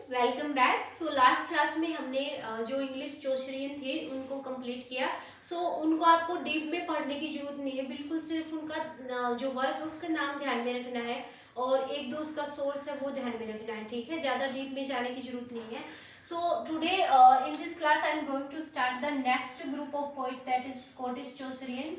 Welcome back. So last class में हमने जो इंग्लिश चौशरियन थे उनको कंप्लीट किया। उनको आपको डीप में पढ़ने की जरूरत नहीं है, बिल्कुल सिर्फ उनका जो वर्क है उसका नाम ध्यान में रखना है और एक दो उसका सोर्स है वो ध्यान में रखना है, ठीक है। ज़्यादा डीप में जाने की जरूरत नहीं है। So today in this class I am going to start the next group of poet, that is Scottish Chaucerian.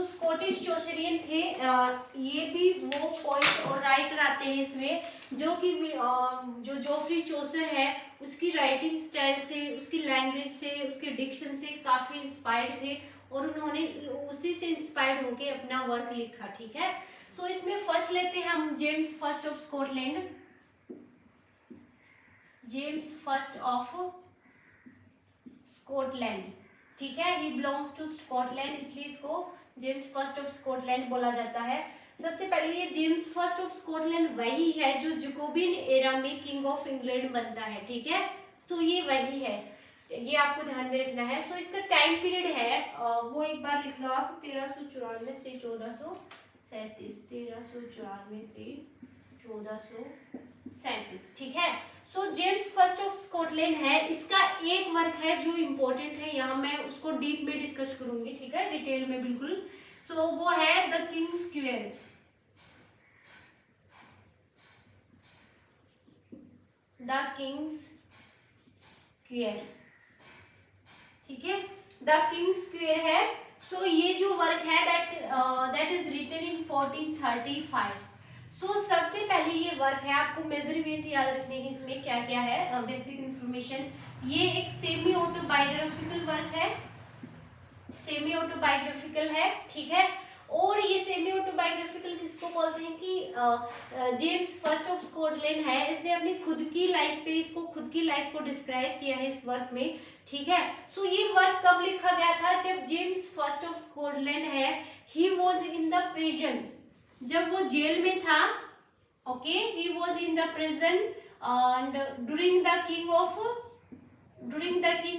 Scottish Chaucerian थे, ये भी वो पोइट और राइटर आते हैं इसमें जो कि जो जोफ्री चौसर है उसकी राइटिंग स्टाइल से, उसकी लैंग्वेज से, उसके डिक्शन से काफी इंस्पायर्ड थे और उन्होंने उसी से इंस्पायर्ड होके अपना वर्क लिखा, ठीक है। इसमें फर्स्ट लेते हैं हम James first of Scotland. James first of Scotland, ठीक है। ही बिलोंग्स टू स्कॉटलैंड, इसलिए इसको जेम्स फर्स्ट ऑफ स्कॉटलैंड बोला जाता है। सबसे पहले ये जेम्स फर्स्ट ऑफ स्कॉटलैंड वही है जो जैकोबियन एरा में किंग ऑफ इंग्लैंड बनता है, ठीक है। ये वही है, ये आपको ध्यान में रखना है। इसका टाइम पीरियड है वो एक बार लिख लो आप, 1394 से 1437, 1394 से 1437, ठीक है। जेम्स फर्स्ट ऑफ स्कॉटलैंड है, इसका एक वर्क है जो इम्पोर्टेंट है, यहाँ मैं उसको डीप में डिस्कस करूंगी, ठीक है, डिटेल में बिल्कुल। वो है the Kings queer. The Kings queer, ठीक है, द किंग्स क्वेयर है। ये जो वर्क है दैट इज रिटन इन 1435। सबसे पहले ये वर्क है, आपको मेजरमेंट याद रखने की इसमें क्या क्या है, बेसिक इंफॉर्मेशन। ये एक सेमी ऑटोबायोग्राफिकल वर्क है, सेमी ऑटोबायोग्राफिकल है, ठीक है। और ये सेमी ऑटोबायोग्राफिकल किसको बोलते हैं कि जेम्स फर्स्ट ऑफ स्कॉटलैंड है, इसने अपनी खुद की लाइफ पे इसको खुद की लाइफ को डिस्क्राइब किया है इस वर्क में, ठीक है। ये वर्क कब लिखा गया था? जब जेम्स फर्स्ट ऑफ स्कॉटलैंड है he was in the prison, जब वो जेल में था, okay, he was in the prison and during the king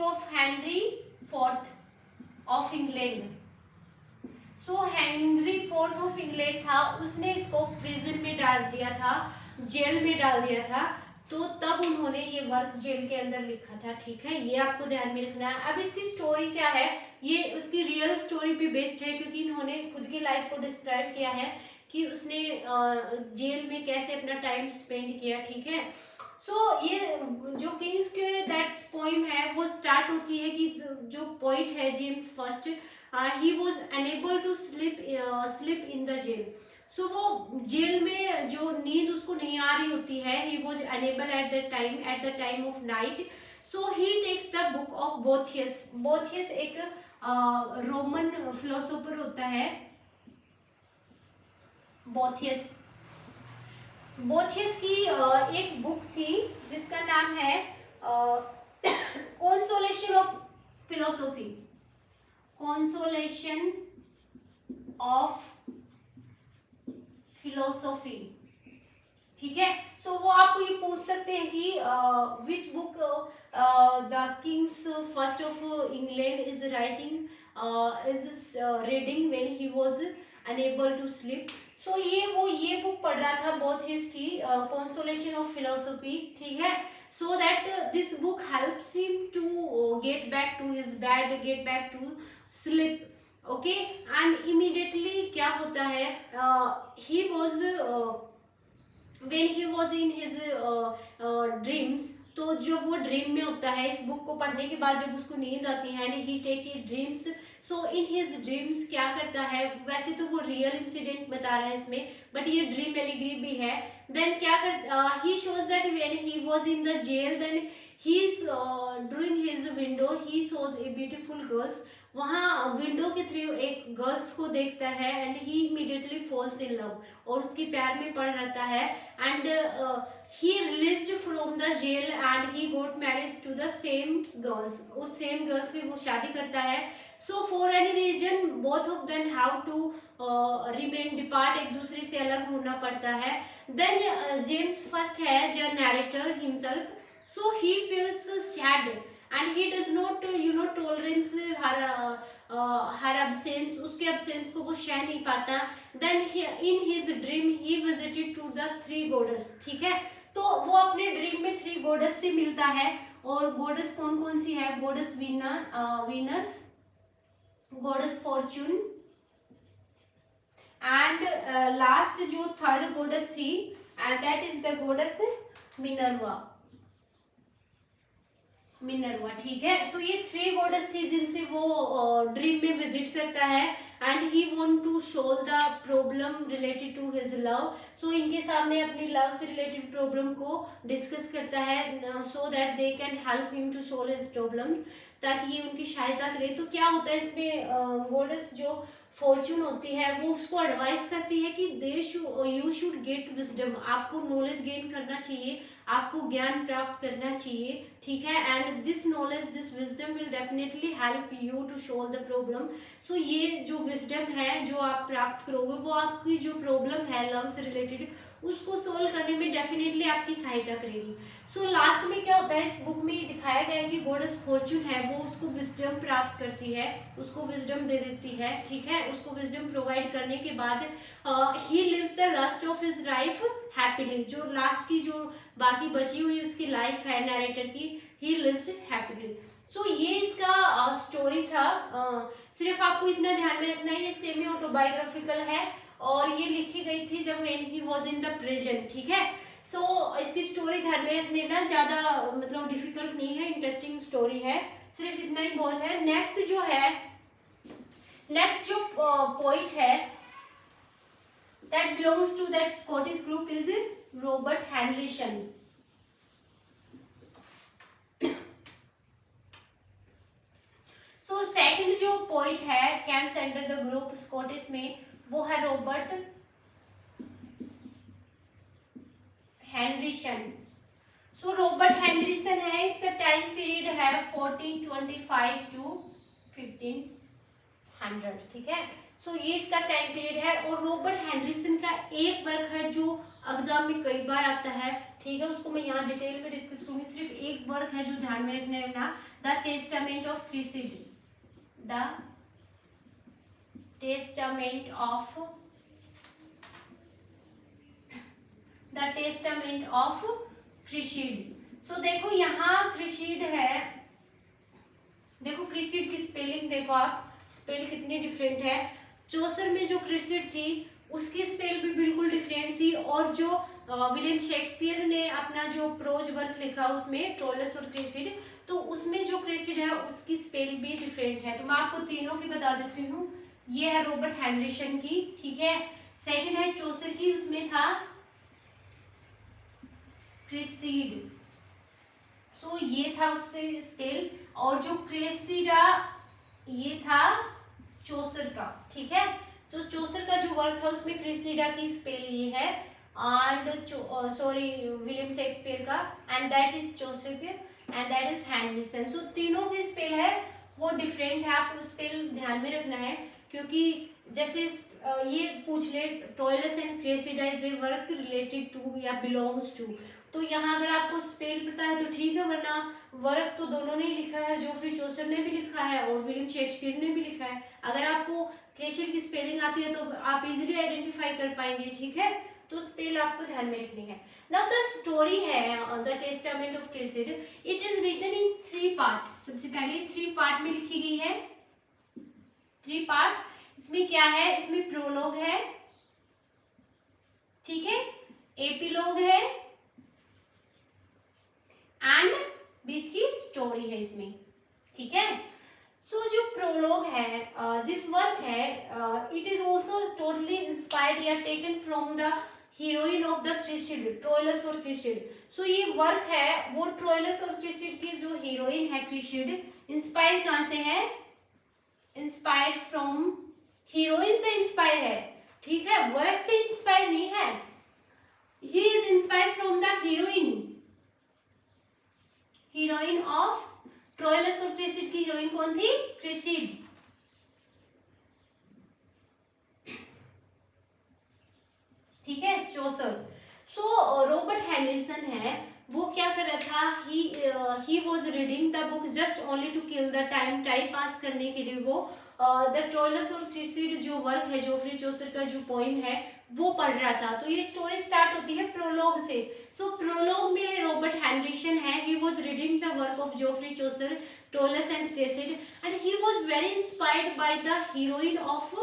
of Henry fourth of England. Henry fourth of England था, उसने इसको प्रिजन में डाल दिया था, जेल में डाल दिया था, तब उन्होंने ये वर्क जेल के अंदर लिखा था, ठीक है। ये आपको ध्यान में रखना है। अब इसकी स्टोरी क्या है, ये उसकी रियल स्टोरी पे बेस्ड है, क्योंकि इन्होंने खुद की लाइफ को डिस्क्राइब किया है कि उसने जेल में कैसे अपना टाइम स्पेंड किया, ठीक है। ये जो किंग्स के दैट्स पोइम है वो स्टार्ट होती है कि जो पोइट है James first, he was unable to sleep in the jail. वो जेल में जो नींद उसको नहीं आ रही होती है, he was unable at the time of night. He takes the book of Boethius. Boethius एक रोमन फिलोसोफर होता है, बोथियस की एक बुक थी जिसका नाम है consolation of philosophy, consolation of philosophy, ठीक है। वो आपको ये पूछ सकते हैं कि which book the kings first of England is writing is reading when he was unable to sleep. ये बुक पढ़ रहा था बोथियस की, कॉन्सोलेशन ऑफ फिलोसॉफी, ठीक है। That this book helps him to get back to his bed, get back to sleep, okay. And immediately क्या होता है, he was when he was in his dreams, जब वो ड्रीम में होता है, इस बुक को पढ़ने के बाद जब उसको नींद आती है, and he take he dreams, in his dreams क्या करता है, वैसे तो वो रियल इंसिडेंट बता रहा है इसमें, बट ये ड्रीम एलिग्री भी है। देन क्या कर he shows that when he was in the jail, then he during his window he shows a beautiful girls, वहाँ विंडो के थ्रू एक गर्ल्स को देखता है, and he immediately falls in love, और उसके प्यार में पड़ जाता है। And he released from the jail and he got married to the same girls, उस सेम गर्ल से वो शादी करता है। For any reason both of them have to remain depart, एक दूसरे से अलग होना पड़ता है। देन जेम्स फर्स्ट है जो narrator himself, he feels sad and he does not tolerance her her absence, उसके एब्सेंस को वो सह नहीं पाता। Then in his dream he visited to the 3 goddess, ठीक है। तो वो अपने ड्रीम में 3 गॉडेस से मिलता है, और गॉडेस कौन कौन सी है? Goddess Venus, goddess Fortune, and last जो थर्ड गॉडेस थी, and that is the goddess Minerva, ठीक है। सो ये 3 गॉडेस थी जिनसे वो ड्रीम में विजिट करता है, and he want to solve the problem related to his love. So इनके सामने अपनी लव से रिलेटेड प्रॉब्लम को डिस्कस करता है, so that they can help him to solve his problem, ताकि ये उनकी सहायता करे। तो क्या होता है इसमें, गॉडेस जो फॉर्चून होती है वो उसको एडवाइस करती है कि यू शुड गेट विजडम, आपको नॉलेज गेन करना चाहिए, आपको ज्ञान प्राप्त करना चाहिए, ठीक है। And this knowledge, this wisdom will definitely help you to solve the problem. So ये जो विजडम है जो आप प्राप्त करोगे, वो आपकी जो प्रॉब्लम है लव से रिलेटेड, उसको सोल्व करने में डेफिनेटली आपकी सहायता करेगी। सो लास्ट में क्या होता है, इस बुक में ये दिखाया गया है कि गॉडेस फॉर्च्यून है वो उसको विजडम प्राप्त करती है, उसको विजडम दे देती है, ठीक है। उसको विजडम प्रोवाइड करने के बाद he lives the last of his life happily, जो लास्ट की जो बाकी बची हुई उसकी लाइफ है नरेटर की, ही लिव्स हैप्पीली। सो ये इसका स्टोरी था। सिर्फ आपको इतना ध्यान में रखना है, ये सेमी ऑटोबायोग्राफिकल है, और ये लिखी गई थी जब when he was in the present, ठीक है। सो इसकी स्टोरी ध्यान में रखने ना ज्यादा मतलब डिफिकल्ट नहीं है, इंटरेस्टिंग स्टोरी है, सिर्फ इतना ही बहुत है। नेक्स्ट जो पोइट है that belongs to that Scottish group is Robert Henryson. So second जो पोइट है comes under the group Scottish में, वो है रॉबर्ट हेनरिसन। सो रॉबर्ट हेनरिसन है, इसका टाइम पीरियड है 1425 टू 1500, ठीक है। सो ये इसका टाइम पीरियड है, और रॉबर्ट हेनरिसन का एक वर्क है जो एग्जाम में कई बार आता है, ठीक है, उसको मैं यहाँ डिटेल में डिस्कस करूंगी। सिर्फ एक वर्क है जो ध्यान में रखना है ना, the testament of Cresseid, the testament of Cresseid. So देखो यहाँ क्रिसिड है, देखो क्रिसिड की स्पेलिंग देखो आप, स्पेल कितनी डिफरेंट है। चौसर में जो क्रिसिड थी उसकी स्पेल भी बिल्कुल डिफरेंट थी, और जो विलियम शेक्सपियर ने अपना जो प्रोज वर्क लिखा उसमें ट्रोलस और क्रिसिड, तो उसमें जो क्रिसिड है उसकी स्पेल भी डिफरेंट है। तो मैं आपको तीनों की बता देती हूँ। ये है रॉबर्ट हेनरिसन की, ठीक है। सेकंड है चौसर की, उसमें था क्रिसिड, सो ये था उसके स्पेल, और जो क्रेसिडा ये था चौसर का, ठीक है। तो चौसर का जो वर्क था उसमें क्रेसिडा की स्पेल ये है, एंड सॉरी विलियम शेक्सपियर का, and that is Chaucer and that is Henryson. So तीनों की स्पेल है वो डिफरेंट है, आपको स्पेल ध्यान में रखना है, क्योंकि जैसे ये पूछ ले Troilus and Cressida is a work related to या बिलोंग्स टू, तो यहाँ अगर आपको स्पेल पता है तो ठीक है, वरना वर्क तो दोनों ने ही लिखा है, जोफ्री चौसर ने भी लिखा है और विलियम शेक्सपियर ने भी लिखा है। अगर आपको क्रेसिड की स्पेलिंग आती है तो आप इजीली आइडेंटिफाई कर पाएंगे, ठीक है। तो स्पेल आपको ध्यान में रखनी है। नाउ द स्टोरी है the testament of Cresseid, it is written in 3 part. सबसे पहले 3 पार्ट में लिखी गई है, 3 पार्ट्स। इसमें क्या है, इसमें प्रोलॉग है, ठीक है, एपिलॉग है, एंड बीच की स्टोरी है इसमें, ठीक है। सो जो प्रोलॉग है, दिस वर्क है, it is also totally inspired या taken from the heroine of the Cresseid, Troilus और क्रिसिड। सो ये वर्क है वो ट्रोइलस और क्रिसिड की जो हीरोइन है क्रिसिड, इंस्पायर कहाँ से है, इंस्पायर फ्रॉम हीरोइन से इंस्पायर है, ठीक है, वर्क से इंस्पायर नहीं है। He is inspire from the heroine of Troilus और क्रेसिड की हीरोइन कौन थी, क्रेसिड, ठीक है, चौसर। सो रॉबर्ट हेनरिसन है वो क्या कर रहा था, he was reading the book just only to kill the time pass करने के लिए वो द ट्रोइलस और क्रिसिड जो वर्क है, जोफ्री चौसर का जो पोइम है वो पढ़ रहा था। तो ये स्टोरी स्टार्ट होती है प्रोलॉग से। सो प्रोलॉग में रॉबर्ट हेनरिसन है, he was reading the work of Geoffrey Chaucer, Troilus and Cresseid, and he was very inspired by the heroine of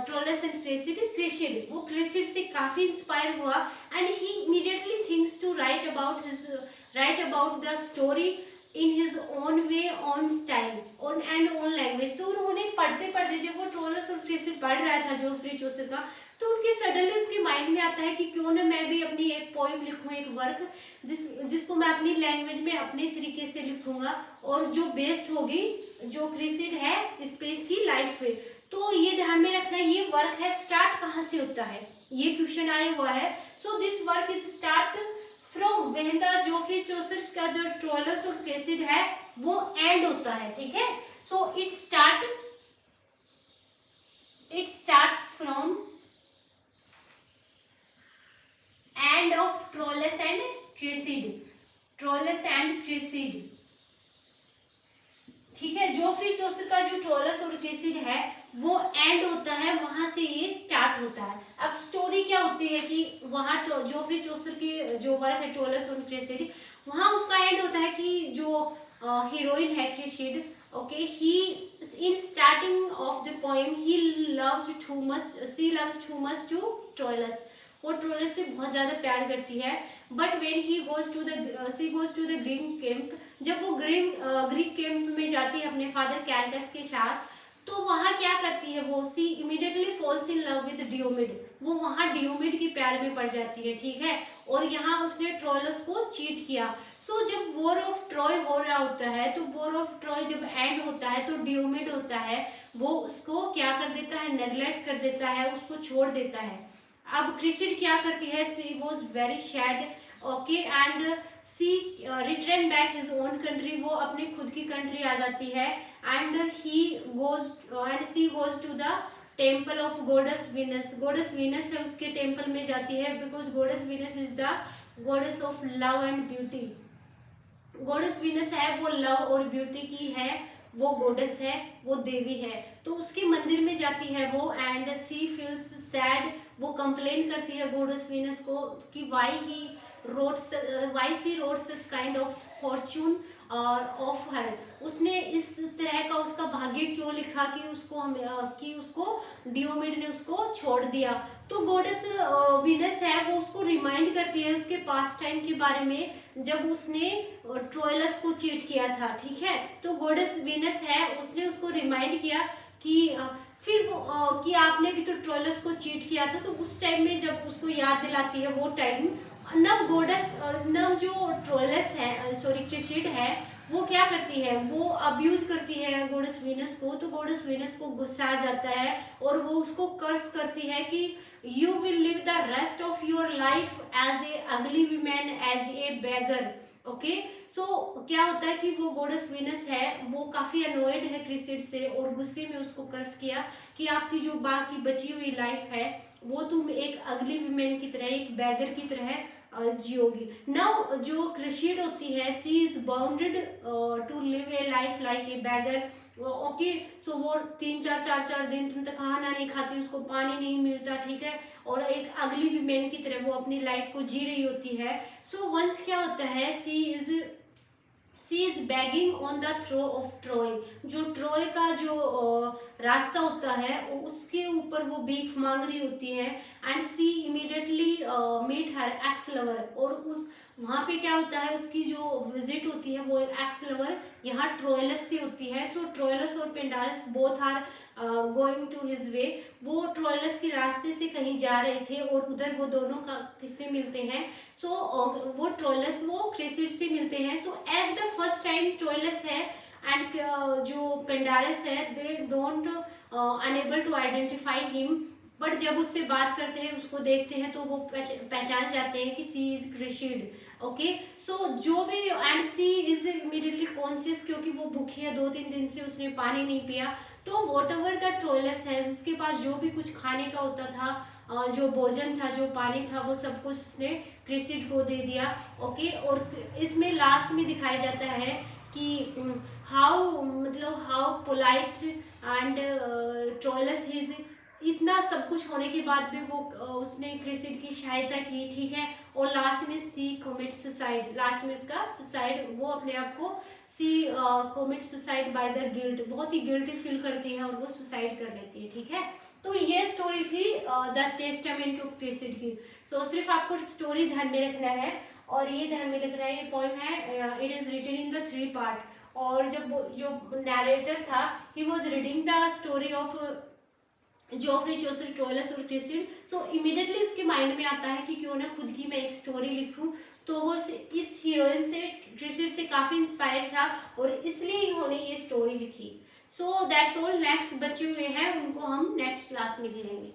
Troilus and Cresseid. वो क्रिसिड से काफी इंस्पायर हुआ and he immediately thinks to write about the story in his own way, on style, on and on language. तो उन्होंने पढ़ते पढ़ते, जब वो ट्रोइलस और क्रिसिड पढ़ रहा था जोफ्री चौसर का, तो उनके सडनली उसके माइंड में आता है कि क्यों ना मैं भी अपनी एक पोइम लिखूं, एक वर्क जिसको मैं अपनी लैंग्वेज में अपने तरीके से लिखूंगा और जो बेस्ड होगी जो क्रिसिड है स्पेस की लाइफ पे। तो ये ध्यान में रखना, ये वर्क है स्टार्ट कहाँ से होता है, ये क्वेश्चन आया हुआ है। So this work is start from when the Geoffrey Chaucer का जो ट्रोइलस और क्रिसिड है वो एंड होता है, ठीक है। So it starts from end of Troilus and Cresseid, ठीक है। जोफ्री चौसर का जो ट्रोइलस और क्रिसिड है वो एंड होता है, वहां से ये स्टार्ट होता है। अब स्टोरी क्या होती है कि वहां जोफ्री चौसर की जो वर्क है ट्रोइलस और क्रिसिड, वहां उसका एंड होता है कि जो हीरोइन है Cresseid, okay, he in starting of the poem she loves too much to Troilus. वो ट्रोइलस से बहुत ज्यादा प्यार करती है। But when she goes to the Greek camp, जब वो ग्रीक कैंप में जाती है अपने फादर कैलकस के साथ, तो वहां क्या करती है वो, she immediately falls in love with Diomede. वो वहां डियोमिड के प्यार में पड़ जाती है, ठीक है। और यहाँ उसने ट्रोइलस को चीट किया। सो जब वॉर ऑफ ट्रॉय हो रहा होता है, तो वॉर ऑफ ट्रॉय जब एंड होता है तो डियोमिड होता है वो उसको क्या कर देता है, नेग्लेक्ट कर देता है, उसको छोड़ देता है। अब क्रिसिड क्या करती है, she was very sad, okay, and she return back his own country. वो अपने खुद की कंट्री आ जाती है and she goes to the temple of goddess Venus. Goddess Venus है उसके टेम्पल में जाती है, because goddess Venus is the goddess of love and beauty. Goddess Venus है वो लव और ब्यूटी की है, वो गोडेस है, वो देवी है। तो उसके मंदिर में जाती है वो एंड सी फील्स सैड। वो कंप्लेन करती है गोडेस वीनस को कि why she rode such kind of fortune of her. उसने इस तरह का उसका भाग्य क्यों लिखा कि उसको डियोमिड ने उसको छोड़ दिया। तो गोडेस वीनस है वो उसको रिमाइंड करती है उसके पास्ट टाइम के बारे में, जब उसने ट्रोइलस को चीट किया था, ठीक है। तो गोडेस वीनस है उसने उसको रिमाइंड किया कि कि आपने भी तो ट्रोइलस को चीट किया था। तो उस टाइम में जब उसको याद दिलाती है वो टाइम, नव जो ट्रोइलस है, सॉरी क्रिसिड है, वो क्या करती है, वो अब्यूज करती है गोडेस वीनस को। तो गोडेस वीनस को गुस्सा आ जाता है और वो उसको कर्स करती है कि you will live the rest of your life as a ugly women, as a beggar, okay. So क्या होता है कि वो गोडेस वीनस है वो काफी अनोयड है क्रिसिड से और गुस्से में उसको कर्स किया कि आपकी जो बाकी बची हुई लाइफ है वो तुम एक अगली वीमेन की तरह, एक बैगर की तरह जियोगी। नाउ जो क्रिसिड होती है, she is bounded to live a life like a beggar, okay. So वो 4 दिन तक खाना नहीं खाती, उसको पानी नहीं मिलता, ठीक है, और एक अगली वीमेन की तरह वो अपनी लाइफ को जी रही होती है। सो वंस क्या होता है, she is begging on the throw of Troy. जो ट्रॉय का जो रास्ता होता है उसके ऊपर वो भीख मांग रही होती है and she immediately meet her ex lover. और उस वहां पे क्या होता है, उसकी जो विजिट होती है वो एक्स लवर यहाँ ट्रोइलस से होती है। सो ट्रोइलस और Pandarus both are going to his way. वो ट्रोइलस के रास्ते से कहीं जा रहे थे और उधर वो दोनों का किससे मिलते हैं, सो वो ट्रोइलस वो क्रिसिड से मिलते हैं। So at the first time Troilus है एंड जो पेंडारस है they don't unable to identify him, but जब उससे बात करते हैं, उसको देखते हैं, तो वो पहचान जाते हैं कि सी इज क्रिसिड, ओके। सो जो भी and she is immediately conscious, क्योंकि वो भूखी है, 2-3 दिन से उसने पानी नहीं पिया। तो वॉट एवर द ट्रोइलस है, उसके पास जो भी कुछ खाने का होता था जो भोजन था, जो पानी था, वो सब कुछ उसने क्रिसिड को दे दिया। ओके, और इसमें लास्ट में दिखाया जाता है कि हाउ, मतलब how polite and Troilus his, इतना सब कुछ होने के बाद भी वो उसने क्रिसिड की सहायता की, ठीक है। और लास्ट में सी कमिट सुसाइड, लास्ट में उसका सुसाइड, वो अपने आप को she commit suicide by the guilt, बहुत ही गिल्टी फील करती है और वो सुसाइड कर लेती है, ठीक है। तो ये स्टोरी थी द टेस्टामेंट ऑफ क्रिसिड की। सो सिर्फ आपको स्टोरी ध्यान में रखना है और ये ध्यान में रखना है, ये पोएम है, it is written in the 3 part. और जब जो नरेटर था, he was reading the story of Geoffrey Chaucer Troilus और क्रिसिड, सो इमीडिएटली उसके माइंड में आता है कि क्यों ना खुद की मैं एक स्टोरी लिखूं। तो वो इस हीरोइन से, क्रिसिड से काफी इंस्पायर था और इसलिए उन्होंने ये स्टोरी लिखी। So that's all. नेक्स्ट बचे हुए हैं, उनको हम नेक्स्ट क्लास में गिनेंगे।